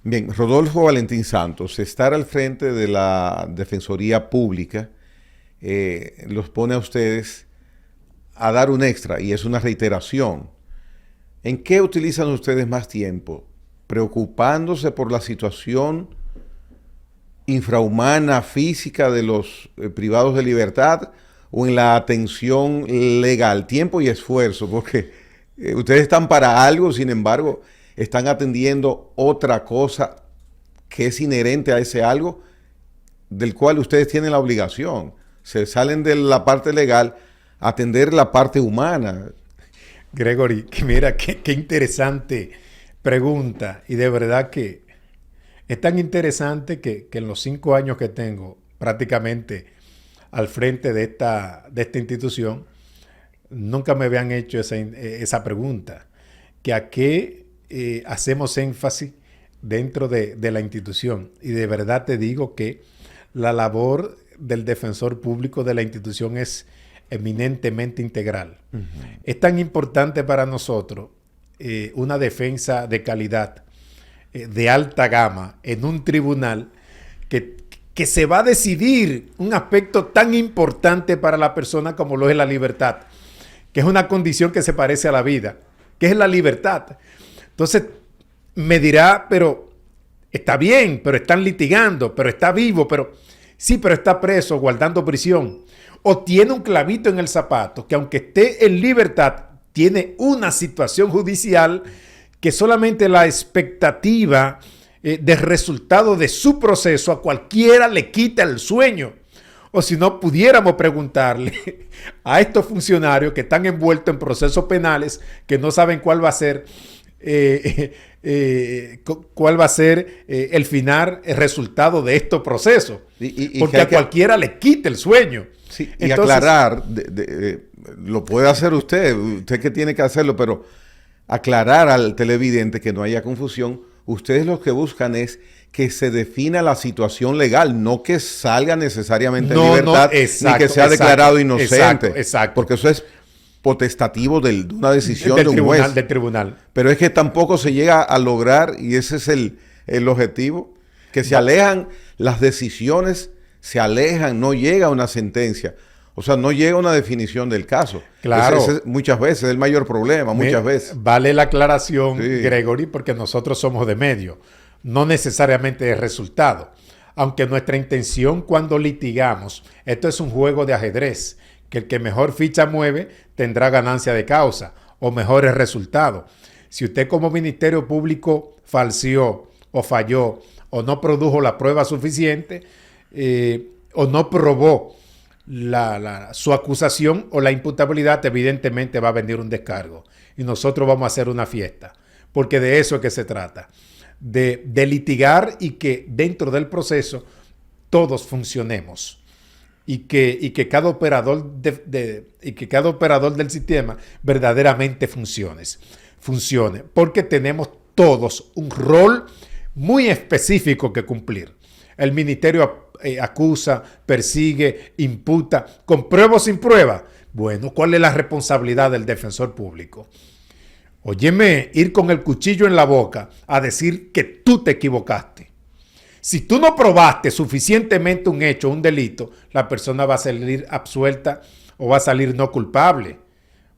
Bien, Rodolfo Valentín Santos, estar al frente de la Defensoría Pública los pone a ustedes a dar un extra y es una reiteración. ¿En qué utilizan ustedes más tiempo? ¿Preocupándose por la situación infrahumana, física de los privados de libertad o en la atención legal? Tiempo y esfuerzo, porque ustedes están para algo, sin embargo, están atendiendo otra cosa que es inherente a ese algo del cual ustedes tienen la obligación. Se salen de la parte legal a atender la parte humana. Gregory, que mira, qué interesante pregunta. Y de verdad que es tan interesante que en los 5 años que tengo prácticamente al frente de esta institución, nunca me habían hecho esa pregunta. Que a qué hacemos énfasis dentro de la institución. Y de verdad te digo que la labor del defensor público de la institución es eminentemente integral. Uh-huh. Es tan importante para nosotros una defensa de calidad, de alta gama, en un tribunal que se va a decidir un aspecto tan importante para la persona como lo es la libertad, que es una condición que se parece a la vida, que es la libertad. Entonces, me dirá, pero está bien, pero están litigando, pero está vivo, pero sí, pero está preso, guardando prisión. O tiene un clavito en el zapato, que aunque esté en libertad, tiene una situación judicial que solamente la expectativa del resultado de su proceso a cualquiera le quita el sueño. O si no, pudiéramos preguntarle a estos funcionarios que están envueltos en procesos penales, que no saben cuál va a ser el final, el resultado de estos procesos. Porque a cualquiera le quita el sueño. Sí, y entonces, aclarar, lo puede hacer usted que tiene que hacerlo, pero aclarar al televidente que no haya confusión. Ustedes lo que buscan es que se defina la situación legal, no que salga necesariamente en libertad, ni que sea declarado inocente. Exacto. Porque eso es potestativo de una decisión de un juez. Del tribunal. Pero es que tampoco se llega a lograr, y ese es el objetivo, que se alejan las decisiones, no llega a una sentencia. O sea, no llega a una definición del caso. Claro. Ese muchas veces es el mayor problema, muchas veces. Vale la aclaración, sí, Gregory, porque nosotros somos de medio, no necesariamente de resultado. Aunque nuestra intención cuando litigamos, esto es un juego de ajedrez, que el que mejor ficha mueve tendrá ganancia de causa o mejores resultados. Si usted como Ministerio Público falseó o falló o no produjo la prueba suficiente o no probó su acusación o la imputabilidad, evidentemente va a venir un descargo y nosotros vamos a hacer una fiesta, porque de eso es que se trata, de litigar y que dentro del proceso todos funcionemos y que cada operador del sistema verdaderamente funcione, porque tenemos todos un rol muy específico que cumplir. El ministerio acusa, persigue, imputa, con prueba o sin prueba. Bueno, ¿cuál es la responsabilidad del defensor público? Óyeme, ir con el cuchillo en la boca a decir que tú te equivocaste. Si tú no probaste suficientemente un hecho, un delito, la persona va a salir absuelta o va a salir no culpable,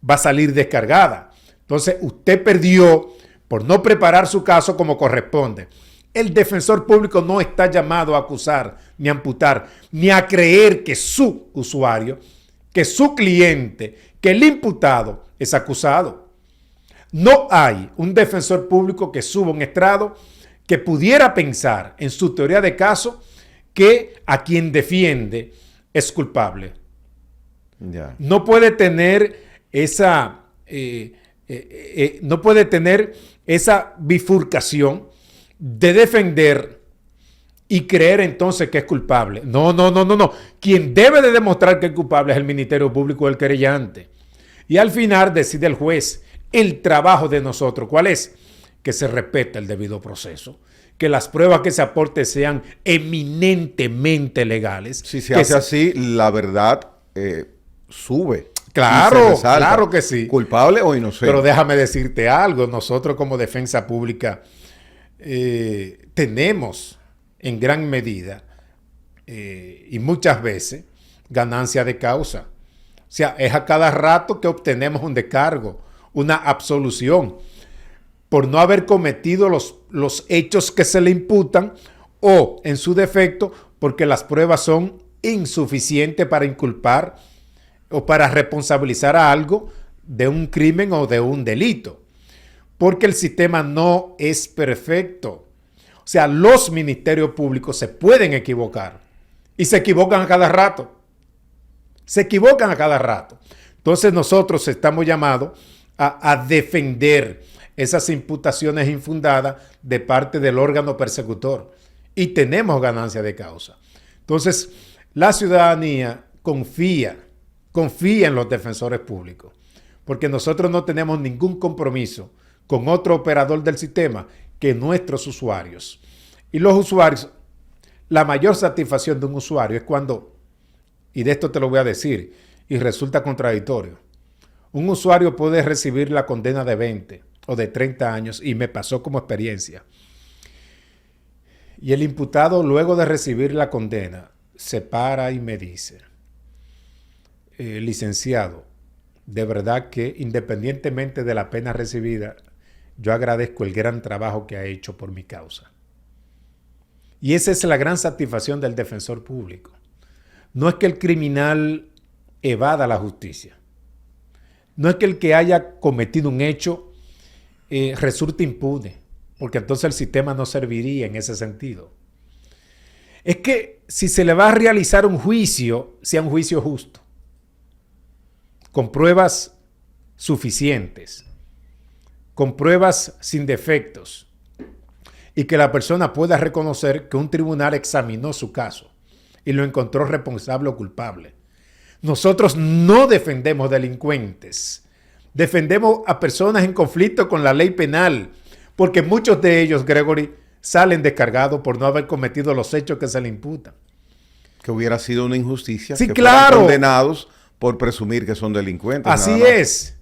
va a salir descargada. Entonces, usted perdió por no preparar su caso como corresponde. El defensor público no está llamado a acusar, ni a amputar, ni a creer que su usuario, que su cliente, que el imputado es acusado. No hay un defensor público que suba un estrado que pudiera pensar en su teoría de caso que a quien defiende es culpable. Yeah. No puede tener esa bifurcación de defender y creer entonces que es culpable. No. Quien debe de demostrar que es culpable es el Ministerio Público, el querellante. Y al final decide el juez. El trabajo de nosotros, ¿cuál es? Que se respete el debido proceso, que las pruebas que se aporten sean eminentemente legales. Si se hace así, la verdad sube. Claro que sí. Culpable o inocente. Pero déjame decirte algo, nosotros como defensa pública tenemos en gran medida y muchas veces ganancia de causa. O sea, es a cada rato que obtenemos un descargo, una absolución, por no haber cometido los hechos que se le imputan o, en su defecto, porque las pruebas son insuficientes para inculpar o para responsabilizar a algo de un crimen o de un delito. Porque el sistema no es perfecto. O sea, los ministerios públicos se pueden equivocar y se equivocan a cada rato. Se equivocan a cada rato. Entonces nosotros estamos llamados a defender esas imputaciones infundadas de parte del órgano persecutor y tenemos ganancia de causa. Entonces, la ciudadanía confía en los defensores públicos porque nosotros no tenemos ningún compromiso con otro operador del sistema que nuestros usuarios. Y los usuarios, la mayor satisfacción de un usuario es cuando, y de esto te lo voy a decir, y resulta contradictorio, un usuario puede recibir la condena de 20 o de 30 años, y me pasó como experiencia. Y el imputado, luego de recibir la condena, se para y me dice, licenciado, de verdad que independientemente de la pena recibida, yo agradezco el gran trabajo que ha hecho por mi causa. Y esa es la gran satisfacción del defensor público. No es que el criminal evada la justicia. No es que el que haya cometido un hecho resulte impune, porque entonces el sistema no serviría en ese sentido. Es que si se le va a realizar un juicio, sea un juicio justo, con pruebas suficientes, con pruebas sin defectos, y que la persona pueda reconocer que un tribunal examinó su caso y lo encontró responsable o culpable. Nosotros no defendemos delincuentes, defendemos a personas en conflicto con la ley penal, porque muchos de ellos, Gregory, salen descargados por no haber cometido los hechos que se le imputan. Que hubiera sido una injusticia. Sí, que claro. fueran condenados por presumir que son delincuentes. Así es.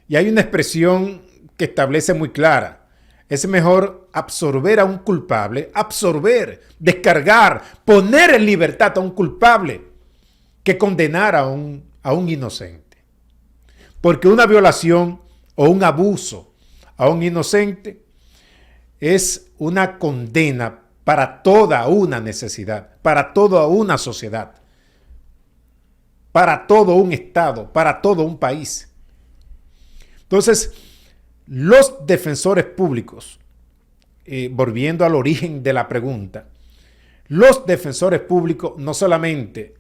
Y hay una expresión que establece muy clara. Es mejor absorber a un culpable, descargar, poner en libertad a un culpable, que condenar a un inocente. Porque una violación o un abuso a un inocente es una condena para toda una necesidad, para toda una sociedad, para todo un estado, para todo un país. Entonces, los defensores públicos, volviendo al origen de la pregunta, los defensores públicos no solamente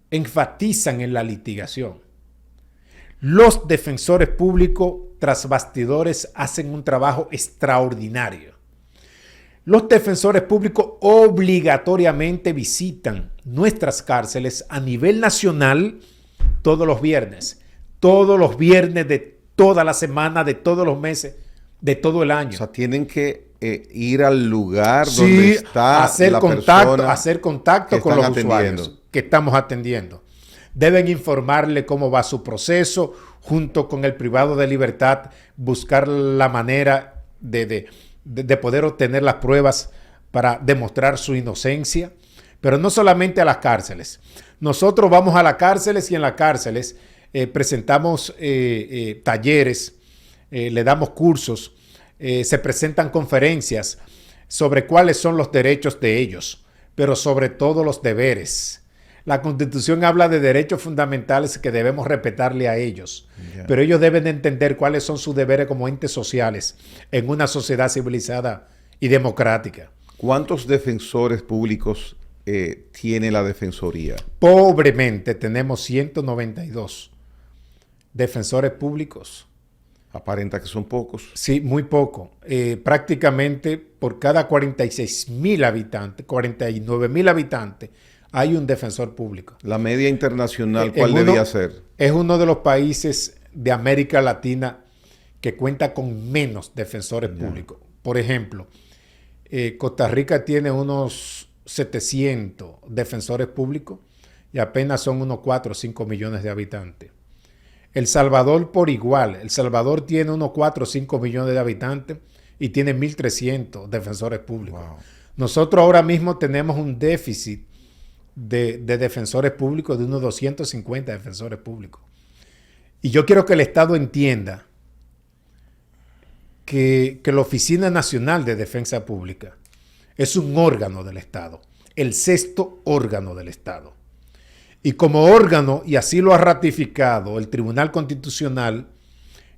enfatizan en la litigación, los defensores públicos tras bastidores hacen un trabajo extraordinario. Los defensores públicos obligatoriamente visitan nuestras cárceles a nivel nacional todos los viernes de toda la semana, de todos los meses, de todo el año. O sea, tienen que ir al lugar donde está hacer la contacto, persona hacer contacto con los usuarios que estamos atendiendo. Deben informarle cómo va su proceso, junto con el privado de libertad, buscar la manera de poder obtener las pruebas para demostrar su inocencia. Pero no solamente a las cárceles. Nosotros vamos a las cárceles y en las cárceles presentamos talleres, le damos cursos, se presentan conferencias sobre cuáles son los derechos de ellos, pero sobre todo los deberes. La Constitución habla de derechos fundamentales que debemos respetarle a ellos, pero ellos deben entender cuáles son sus deberes como entes sociales en una sociedad civilizada y democrática. ¿Cuántos defensores públicos tiene la Defensoría? Pobremente tenemos 192 defensores públicos. Aparenta que son pocos. Sí, muy poco. Prácticamente por cada 46,000 habitantes, 49,000 habitantes, hay un defensor público. La media internacional, ¿cuál debía ser? Es uno de los países de América Latina que cuenta con menos defensores públicos. Por ejemplo, Costa Rica tiene unos 700 defensores públicos y apenas son unos 4 o 5 millones de habitantes. El Salvador por igual. El Salvador tiene unos 4 o 5 millones de habitantes y tiene 1.300 defensores públicos. Wow. Nosotros ahora mismo tenemos un déficit de defensores públicos de unos 250 defensores públicos. Y yo quiero que el Estado entienda que la Oficina Nacional de Defensa Pública es un órgano del Estado, el sexto órgano del Estado. Y como órgano, y así lo ha ratificado el Tribunal Constitucional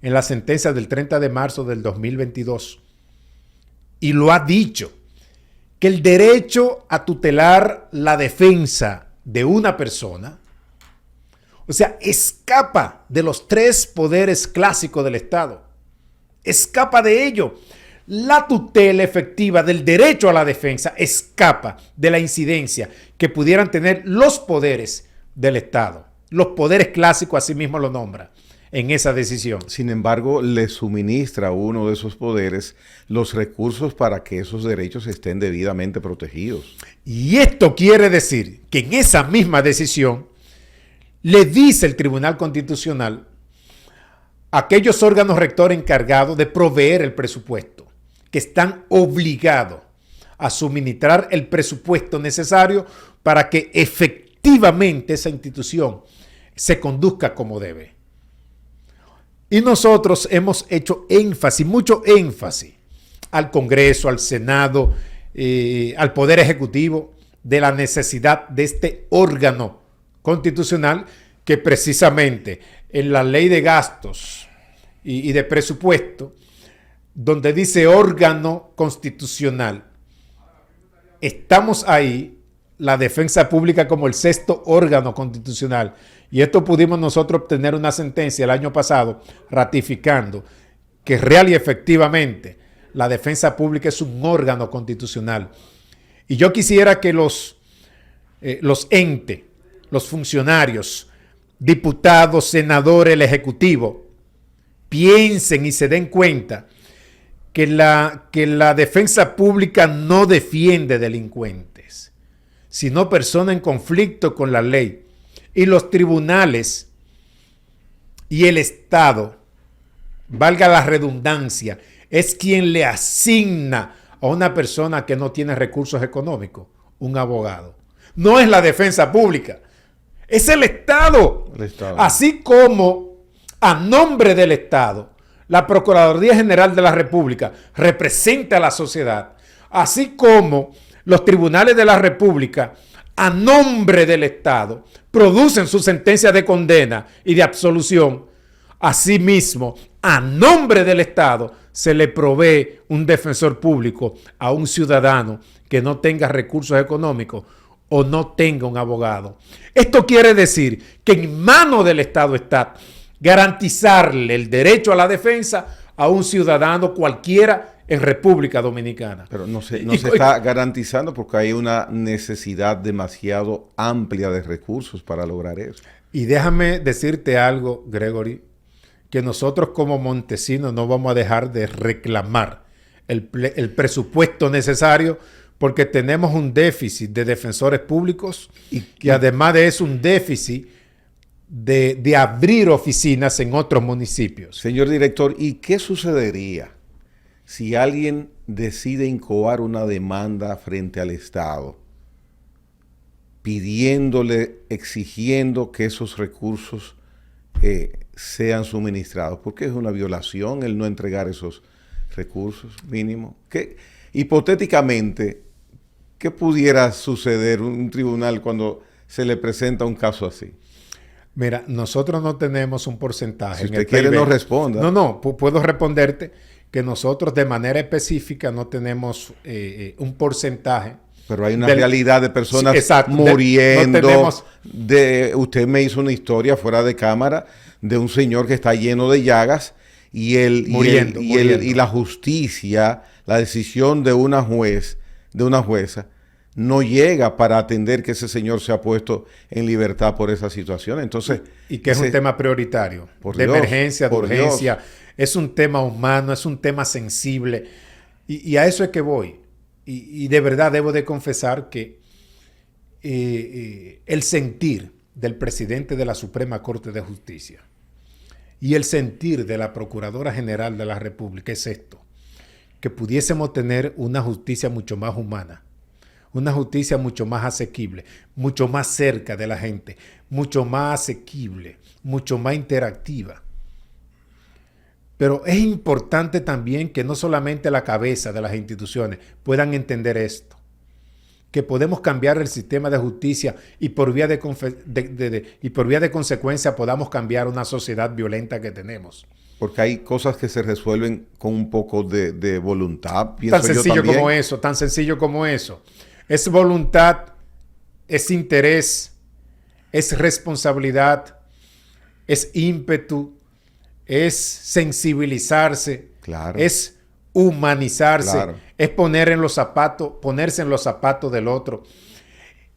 en la sentencia del 30 de marzo del 2022, y lo ha dicho, que el derecho a tutelar la defensa de una persona, o sea, escapa de los tres poderes clásicos del Estado. Escapa de ello. La tutela efectiva del derecho a la defensa escapa de la incidencia que pudieran tener los poderes del Estado. Los poderes clásicos, así mismo lo nombra en esa decisión. Sin embargo, le suministra a uno de esos poderes los recursos para que esos derechos estén debidamente protegidos. Y esto quiere decir que en esa misma decisión le dice el Tribunal Constitucional a aquellos órganos rectores encargados de proveer el presupuesto, que están obligados a suministrar el presupuesto necesario para que efectivamente esa institución se conduzca como debe. Y nosotros hemos hecho énfasis, mucho énfasis, al Congreso, al Senado, al Poder Ejecutivo, de la necesidad de este órgano constitucional que precisamente en la ley de gastos y de presupuesto, donde dice órgano constitucional, estamos ahí, la defensa pública como el sexto órgano constitucional. Y esto pudimos nosotros obtener una sentencia el año pasado ratificando que real y efectivamente la defensa pública es un órgano constitucional. Y yo quisiera que los entes, los funcionarios, diputados, senadores, el Ejecutivo, piensen y se den cuenta que la defensa pública no defiende delincuentes, sino personas en conflicto con la ley. Y los tribunales y el Estado, valga la redundancia, es quien le asigna a una persona que no tiene recursos económicos un abogado. No es la defensa pública, es el Estado. El Estado. Así como a nombre del Estado, la Procuraduría General de la República representa a la sociedad, así como los tribunales de la República, a nombre del Estado, producen su sentencia de condena y de absolución. Asimismo, a nombre del Estado, se le provee un defensor público a un ciudadano que no tenga recursos económicos o no tenga un abogado. Esto quiere decir que en manos del Estado está garantizarle el derecho a la defensa a un ciudadano cualquiera en República Dominicana. Pero no se está garantizando porque hay una necesidad demasiado amplia de recursos para lograr eso. Y déjame decirte algo, Gregory, que nosotros como montesinos no vamos a dejar de reclamar el presupuesto necesario porque tenemos un déficit de defensores públicos y además de eso un déficit de abrir oficinas en otros municipios. Señor director, ¿y qué sucedería si alguien decide incoar una demanda frente al Estado, pidiéndole, exigiendo que esos recursos sean suministrados? Porque es una violación el no entregar esos recursos mínimos. Hipotéticamente, ¿qué pudiera suceder un tribunal cuando se le presenta un caso así? Mira, nosotros no tenemos un porcentaje. Si usted quiere, no responda. No, puedo responderte que nosotros de manera específica no tenemos un porcentaje. Pero hay una realidad de personas exacto, muriendo. No tenemos, usted me hizo una historia fuera de cámara de un señor que está lleno de llagas y la justicia, la decisión de una jueza, no llega para atender que ese señor se ha puesto en libertad por esa situación. Entonces, y que es un tema prioritario, de emergencia, de urgencia. Es un tema humano, es un tema sensible. Y a eso es que voy. Y de verdad debo de confesar que el sentir del presidente de la Suprema Corte de Justicia y el sentir de la Procuradora General de la República es esto: que pudiésemos tener una justicia mucho más humana, una justicia mucho más asequible, mucho más cerca de la gente, mucho más asequible, mucho más interactiva. Pero es importante también que no solamente la cabeza de las instituciones puedan entender esto, que podemos cambiar el sistema de justicia y por vía de consecuencia podamos cambiar una sociedad violenta que tenemos. Porque hay cosas que se resuelven con un poco de voluntad. Tan sencillo como eso, tan sencillo como eso. Es voluntad, es interés, es responsabilidad, es ímpetu, es sensibilizarse, claro, es humanizarse, claro, es ponerse en los zapatos del otro.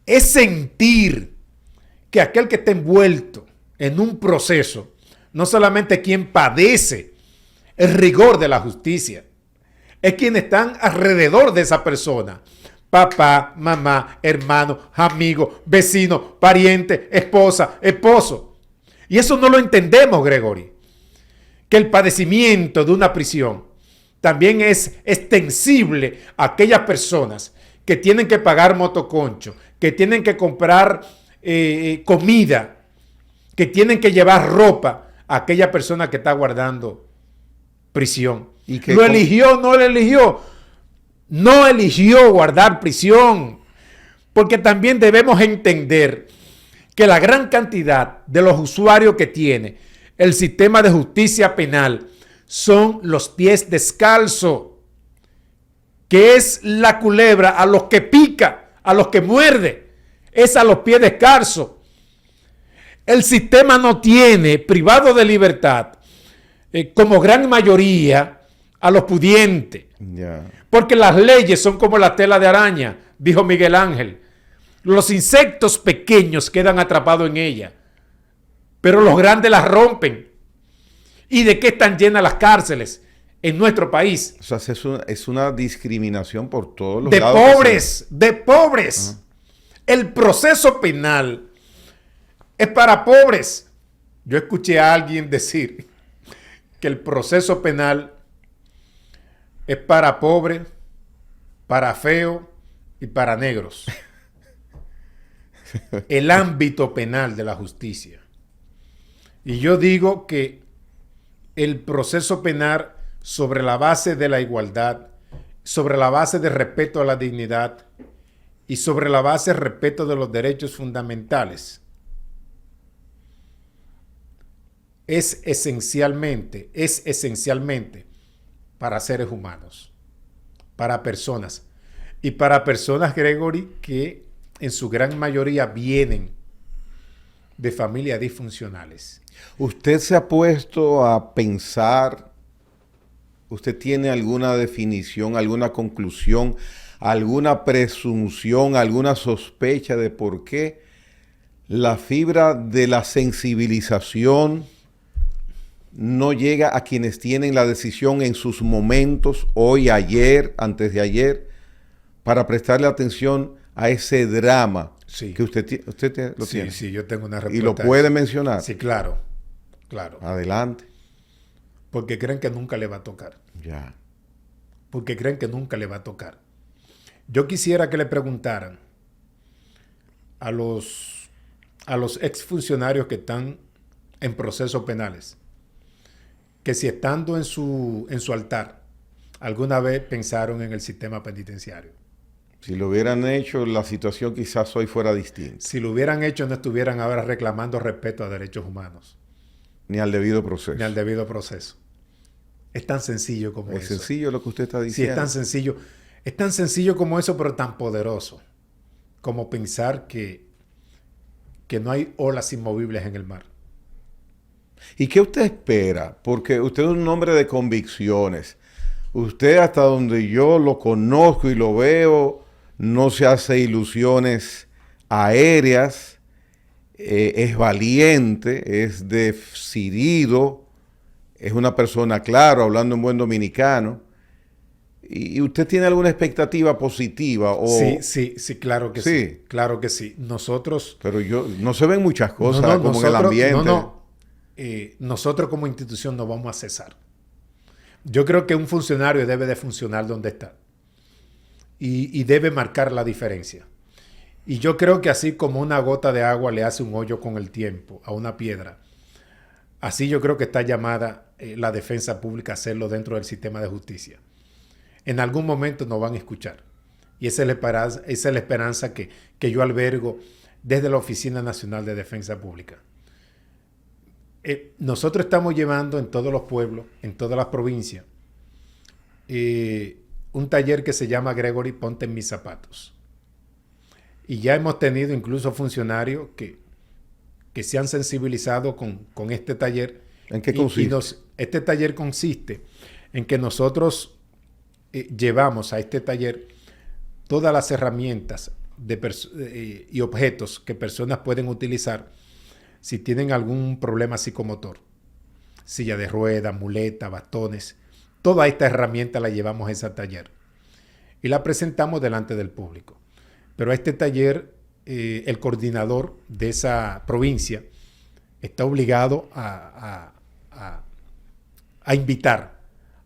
Es sentir que aquel que está envuelto en un proceso, no solamente quien padece el rigor de la justicia, es quienes están alrededor de esa persona. Papá, mamá, hermano, amigo, vecino, pariente, esposa, esposo. Y eso no lo entendemos, Gregory. Que el padecimiento de una prisión también es extensible a aquellas personas que tienen que pagar motoconcho, que tienen que comprar comida, que tienen que llevar ropa a aquella persona que está guardando prisión. ¿Y que lo eligió? ¿No lo eligió? No eligió guardar prisión, porque también debemos entender que la gran cantidad de los usuarios que tiene el sistema de justicia penal son los pies descalzos, que es la culebra a los que pica, a los que muerde, es a los pies descalzos. El sistema no tiene privado de libertad como gran mayoría a los pudientes. Porque las leyes son como la tela de araña, dijo Miguel Ángel. Los insectos pequeños quedan atrapados en ella, pero los grandes las rompen. ¿Y de qué están llenas las cárceles en nuestro país? O sea, es una discriminación por todos los lados. De pobres. Uh-huh. El proceso penal es para pobres. Yo escuché a alguien decir que el proceso penal es para pobres, para feos y para negros. El ámbito penal de la justicia. Y yo digo que el proceso penal, sobre la base de la igualdad, sobre la base de respeto a la dignidad y sobre la base de respeto de los derechos fundamentales, es esencialmente para seres humanos, para personas. Y para personas, Gregory, que en su gran mayoría vienen de familias disfuncionales. ¿Usted se ha puesto a pensar, usted tiene alguna definición, alguna conclusión, alguna presunción, alguna sospecha de por qué la fibra de la sensibilización no llega a quienes tienen la decisión en sus momentos, hoy, ayer, antes de ayer, para prestarle atención a ese drama? Sí. Que usted lo tiene? Sí, yo tengo una respuesta. ¿Y lo puede mencionar? Sí, claro. Adelante. Porque creen que nunca le va a tocar. Ya. Porque creen que nunca le va a tocar. Yo quisiera que le preguntaran a los exfuncionarios que están en procesos penales, que si estando en su altar, alguna vez pensaron en el sistema penitenciario. Si lo hubieran hecho, la situación quizás hoy fuera distinta. Si lo hubieran hecho, no estuvieran ahora reclamando respeto a derechos humanos. Ni al debido proceso. Es tan sencillo como eso. Es sencillo lo que usted está diciendo. Sí, es tan sencillo. Es tan sencillo como eso, pero tan poderoso. Como pensar que no hay olas inmovibles en el mar. ¿Y qué usted espera? Porque usted es un hombre de convicciones. Usted, hasta donde yo lo conozco y lo veo, no se hace ilusiones aéreas. Es valiente, es decidido, es una persona, claro, hablando en buen dominicano. ¿Y usted tiene alguna expectativa positiva? Sí, claro que sí. Claro que sí. Nosotros... Pero no se ven muchas cosas como en el ambiente. Nosotros como institución no vamos a cesar. Yo creo que un funcionario debe de funcionar donde está y debe marcar la diferencia. Y yo creo que así como una gota de agua le hace un hoyo con el tiempo a una piedra, así yo creo que está llamada la defensa pública a hacerlo dentro del sistema de justicia. En algún momento nos van a escuchar. Y esa es la esperanza que yo albergo desde la Oficina Nacional de Defensa Pública. Nosotros estamos llevando en todos los pueblos, en todas las provincias, un taller que se llama Gregory, ponte en mis zapatos. Y ya hemos tenido incluso funcionarios que se han sensibilizado con este taller. ¿En qué consiste? Este taller consiste en que nosotros llevamos a este taller todas las herramientas y objetos que personas pueden utilizar si tienen algún problema psicomotor. Silla de ruedas, muletas, bastones. Toda esta herramienta la llevamos a ese taller y la presentamos delante del público. Pero a este taller, el coordinador de esa provincia está obligado a invitar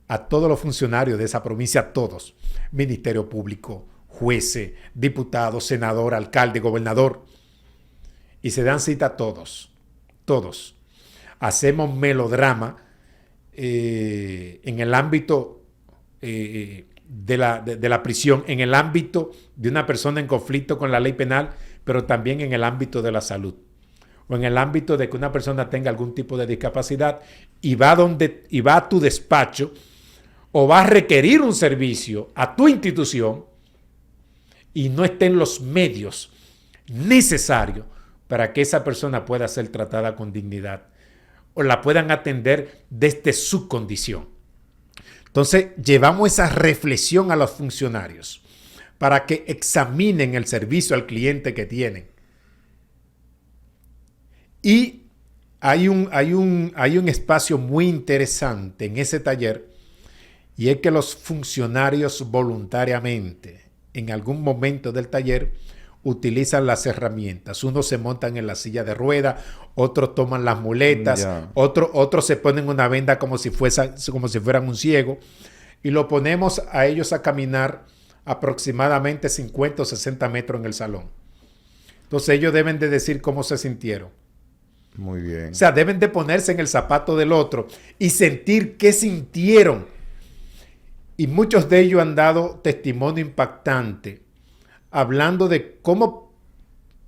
a todos los funcionarios de esa provincia, todos, Ministerio Público, jueces, diputados, senador, alcalde, gobernador, y se dan cita todos. Hacemos melodrama en el ámbito de la prisión, en el ámbito de una persona en conflicto con la ley penal, pero también en el ámbito de la salud, o en el ámbito de que una persona tenga algún tipo de discapacidad y va a tu despacho o va a requerir un servicio a tu institución y no estén los medios necesarios para que esa persona pueda ser tratada con dignidad o la puedan atender desde su condición. Entonces, llevamos esa reflexión a los funcionarios para que examinen el servicio al cliente que tienen. Y hay un espacio muy interesante en ese taller, y es que los funcionarios voluntariamente, en algún momento del taller, utilizan las herramientas. Unos se montan en la silla de ruedas, otros toman las muletas, otros se ponen una venda como si fueran un ciego, y lo ponemos a ellos a caminar aproximadamente 50 o 60 metros en el salón. Entonces ellos deben de decir cómo se sintieron. Muy bien. O sea, deben de ponerse en el zapato del otro y sentir qué sintieron. Y muchos de ellos han dado testimonio impactante, hablando de cómo,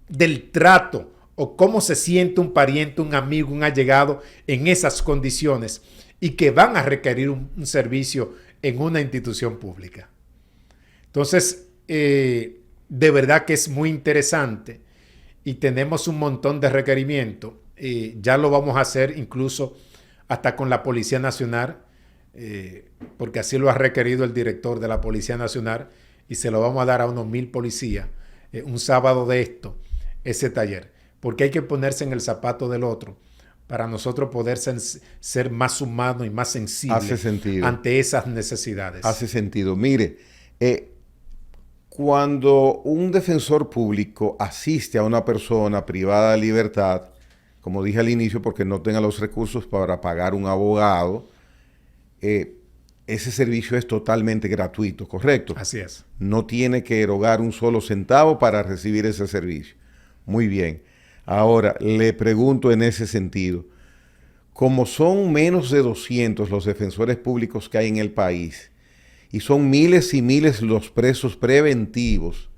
del trato o cómo se siente un pariente, un amigo, un allegado en esas condiciones y que van a requerir un servicio en una institución pública. Entonces, de verdad que es muy interesante y tenemos un montón de requerimientos. Ya lo vamos a hacer incluso hasta con la Policía Nacional, porque así lo ha requerido el director de la Policía Nacional, y se lo vamos a dar a unos 1000 policías un sábado de esto, ese taller, porque hay que ponerse en el zapato del otro para nosotros poder ser más humanos y más sensibles ante esas necesidades. Hace sentido. Mire, cuando un defensor público asiste a una persona privada de libertad, como dije al inicio, porque no tenga los recursos para pagar un abogado, ese servicio es totalmente gratuito, ¿correcto? Así es. No tiene que erogar un solo centavo para recibir ese servicio. Muy bien. Ahora, le pregunto en ese sentido, como son menos de 200 los defensores públicos que hay en el país, y son miles y miles los presos preventivos,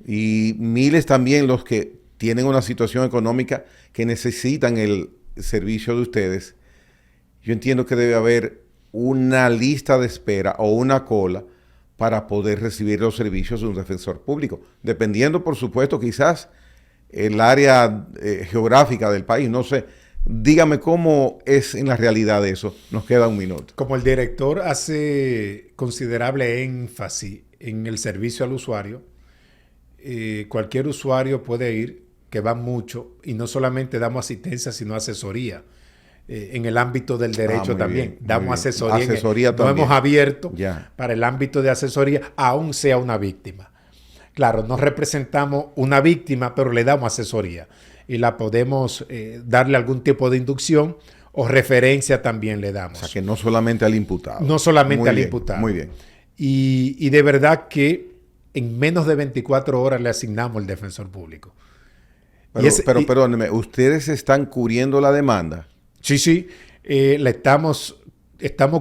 y miles también los que tienen una situación económica que necesitan el servicio de ustedes, yo entiendo que debe haber una lista de espera o una cola para poder recibir los servicios de un defensor público, dependiendo, por supuesto, quizás el área geográfica del país. No sé, dígame cómo es en la realidad eso. Nos queda un minuto. Como el director hace considerable énfasis en el servicio al usuario, cualquier usuario puede ir, que va mucho, y no solamente damos asistencia, sino asesoría. En el ámbito del derecho también. Damos asesoría. Nos hemos abierto para el ámbito de asesoría, aún sea una víctima. Claro, no representamos una víctima, pero le damos asesoría y la podemos darle algún tipo de inducción o referencia también le damos. O sea, que no solamente al imputado. No solamente muy al bien, imputado. Muy bien. Y de verdad que en menos de 24 horas le asignamos el defensor público. Pero perdóneme, ¿ustedes están cubriendo la demanda? Sí, estamos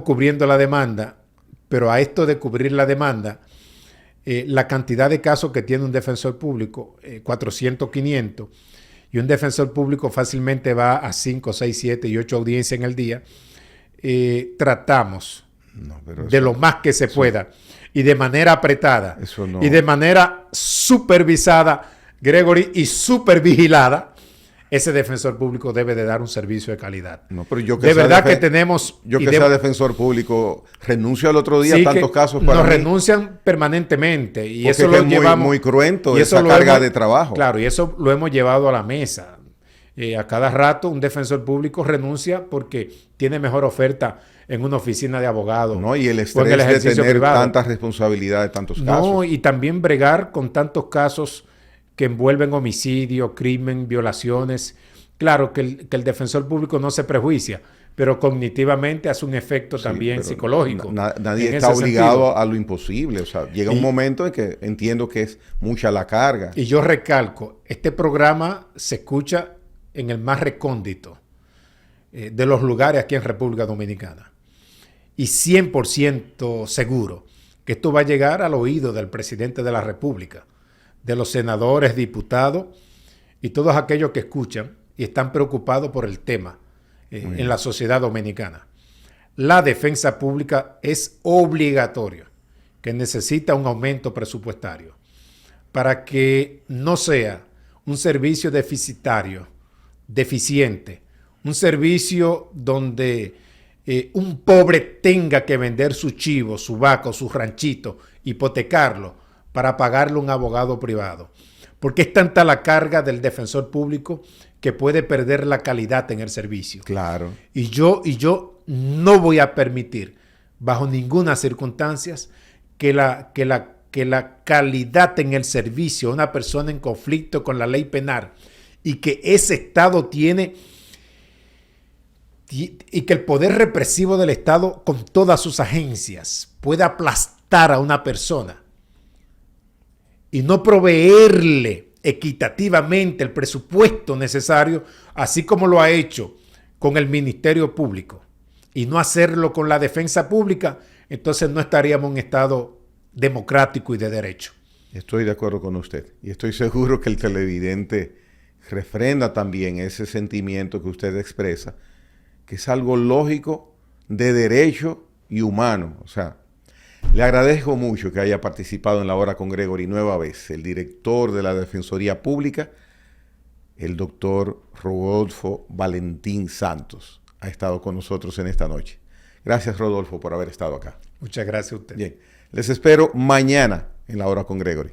cubriendo la demanda, pero a esto de cubrir la demanda, la cantidad de casos que tiene un defensor público, 400, 500, y un defensor público fácilmente va a 5, 6, 7 y 8 audiencias en el día, tratamos de lo más que se pueda y de manera apretada y de manera supervisada, Gregory, y supervigilada. Ese defensor público debe de dar un servicio de calidad. No, pero yo que de verdad que tenemos... Yo que sea defensor público, renuncio al otro día a tantos casos para nos mí. Renuncian permanentemente. Y porque eso lo llevamos... muy cruento esa carga de trabajo. Claro, y eso lo hemos llevado a la mesa. A cada rato un defensor público renuncia porque tiene mejor oferta en una oficina de abogado. No, y el estrés de tener privado. Tantas responsabilidades, tantos casos. No, y también bregar con tantos casos que envuelven homicidio, crimen, violaciones. Claro que el defensor público no se prejuicia, pero cognitivamente hace un efecto también psicológico. Nadie está obligado a lo imposible. O sea, llega un momento en que entiendo que es mucha la carga. Y yo recalco, este programa se escucha en el más recóndito de los lugares aquí en República Dominicana. Y 100% seguro que esto va a llegar al oído del presidente de la República, de los senadores, diputados y todos aquellos que escuchan y están preocupados por el tema en la sociedad dominicana. La defensa pública es obligatoria, que necesita un aumento presupuestario para que no sea un servicio deficiente, un servicio donde un pobre tenga que vender su chivo, su vaca, su ranchito, hipotecarlo para pagarle a un abogado privado. Porque es tanta la carga del defensor público que puede perder la calidad en el servicio. Claro. Y yo no voy a permitir, bajo ninguna circunstancia, que la calidad en el servicio a una persona en conflicto con la ley penal y que ese Estado tiene y que el poder represivo del Estado con todas sus agencias pueda aplastar a una persona y no proveerle equitativamente el presupuesto necesario, así como lo ha hecho con el Ministerio Público, y no hacerlo con la defensa pública, entonces no estaríamos en un Estado democrático y de derecho. Estoy de acuerdo con usted y estoy seguro que el televidente refrenda también ese sentimiento que usted expresa, que es algo lógico, de derecho y humano. O sea, le agradezco mucho que haya participado en La Hora con Gregory nueva vez, el director de la Defensoría Pública, el doctor Rodolfo Valentín Santos, ha estado con nosotros en esta noche. Gracias, Rodolfo, por haber estado acá. Muchas gracias a usted. Bien, les espero mañana en La Hora con Gregory.